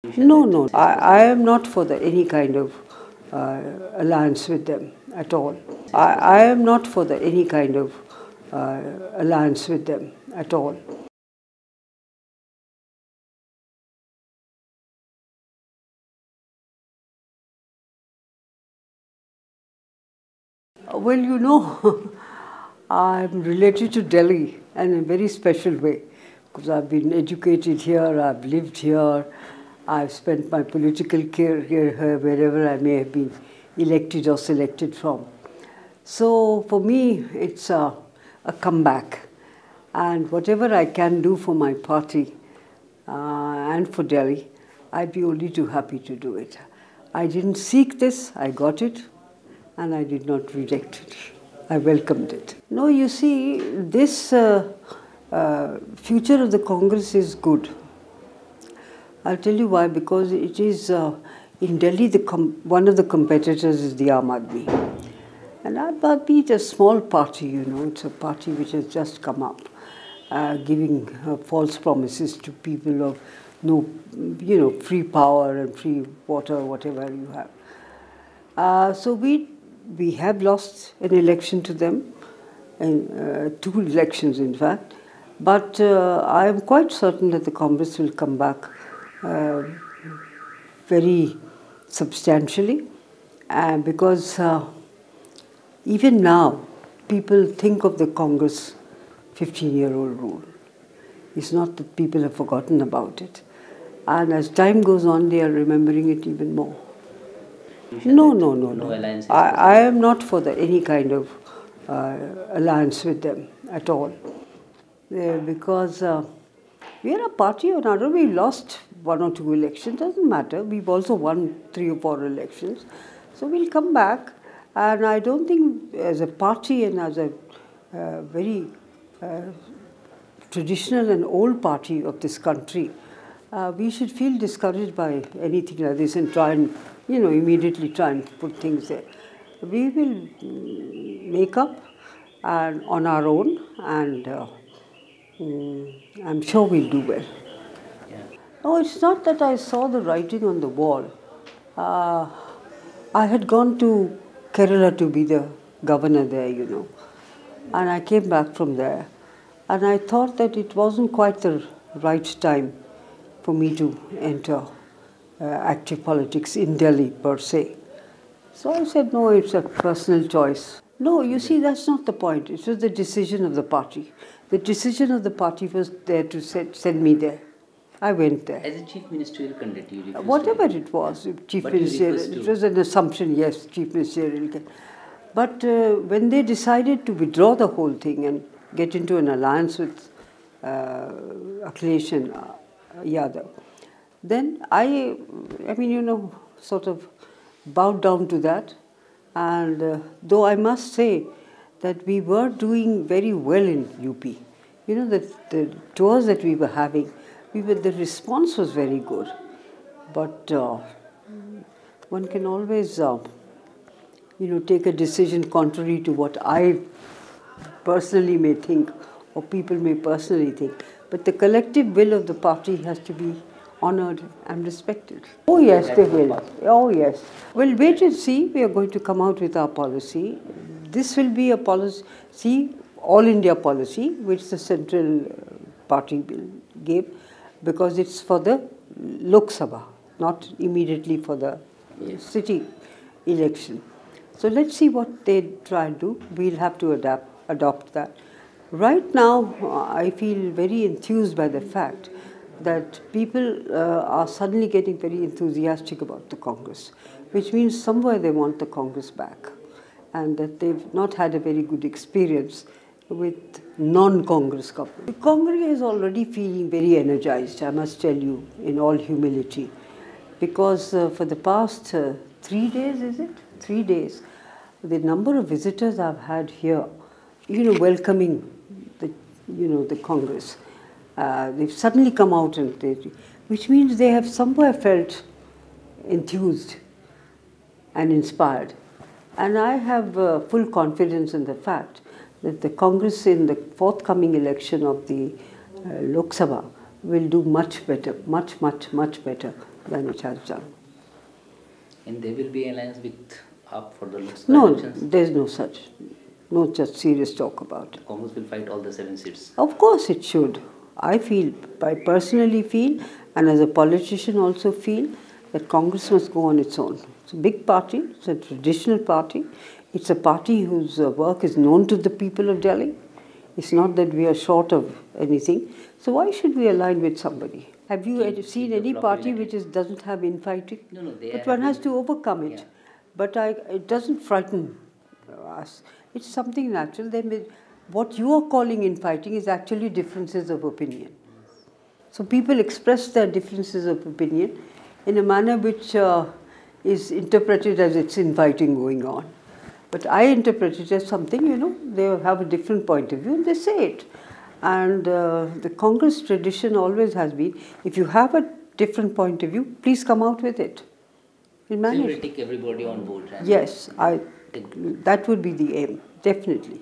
No, no, I am not for any kind of alliance with them at all. I am not for any kind of alliance with them at all. Well, I'm related to Delhi in a very special way because I've been educated here, I've lived here, I've spent my political career here wherever I may have been elected or selected from. So for me, it's a comeback. And whatever I can do for my party and for Delhi, I'd be only too happy to do it. I didn't seek this, I got it, and I did not reject it. I welcomed it. No, you see, this future of the Congress is good. I'll tell you why, because it is, in Delhi, one of the competitors is the Aam Aadmi. And Aam Aadmi is a small party, it's a party which has just come up, giving false promises to people of free power and free water, whatever you have. So we have lost an election to them, and 2 elections in fact, but I am quite certain that the Congress will come back very substantially, because even now people think of the Congress 15-year-old rule. It's not that people have forgotten about it, and as time goes on they are remembering it even more. No. I am not for any kind of alliance with them at all, because we are a party or another. We lost 1 or 2 elections, doesn't matter. We've also won 3 or 4 elections, so we'll come back. And I don't think, as a party and as a very traditional and old party of this country, we should feel discouraged by anything like this and try and, immediately try and put things there. We will make up on our own, and I'm sure we'll do well. Yeah. No, it's not that I saw the writing on the wall. I had gone to Kerala to be the governor there, and I came back from there, and I thought that it wasn't quite the right time for me to enter active politics in Delhi per se. So I said, no, it's a personal choice. No, you see, that's not the point. It was the decision of the party. The decision of the party was there to send me there. I went there. As a chief ministerial candidate, you refused. Whatever it was, chief ministerial, it was an assumption, yes, chief ministerial. But when they decided to withdraw the whole thing and get into an alliance with Akhilesh and Yadav, then I sort of bowed down to that. And though I must say that we were doing very well in UP, the tours that we were having, the response was very good. But one can always, take a decision contrary to what I personally may think or people may personally think. But the collective will of the party has to be honored and respected. Oh yes, they will. Oh yes. Well, wait and see. We are going to come out with our policy. This will be a policy, all India policy, which the central party will give, because it's for the Lok Sabha, not immediately for the city election. So let's see what they try and do. We'll have to adopt that. Right now, I feel very enthused by the fact that people are suddenly getting very enthusiastic about the Congress, which means somewhere they want the Congress back, and that they've not had a very good experience with non-Congress government. The Congress is already feeling very energized, I must tell you, in all humility, because for the past 3 days, is it? 3 days, the number of visitors I've had here, welcoming the Congress. They've suddenly come out, which means they have somewhere felt enthused and inspired. And I have full confidence in the fact that the Congress in the forthcoming election of the Lok Sabha will do much better, much better than it has done. And there will be an alliance with AAP for the next No, elections? there is no such serious talk about it. Congress will fight all the 7 seats? Of course it should. I personally feel, and as a politician also feel, that Congress must go on its own. It's a big party, it's a traditional party, it's a party whose work is known to the people of Delhi. It's not that we are short of anything. So why should we align with somebody? Have you seen any party which doesn't have infighting? No, but one has to overcome it. Yeah. But it doesn't frighten us. It's something natural. What you are calling infighting is actually differences of opinion. So people express their differences of opinion in a manner which is interpreted as it's infighting going on. But I interpret it as something, they have a different point of view and they say it. And the Congress tradition always has been, if you have a different point of view, please come out with it. So you will take everybody on board? Yes, that would be the aim, definitely.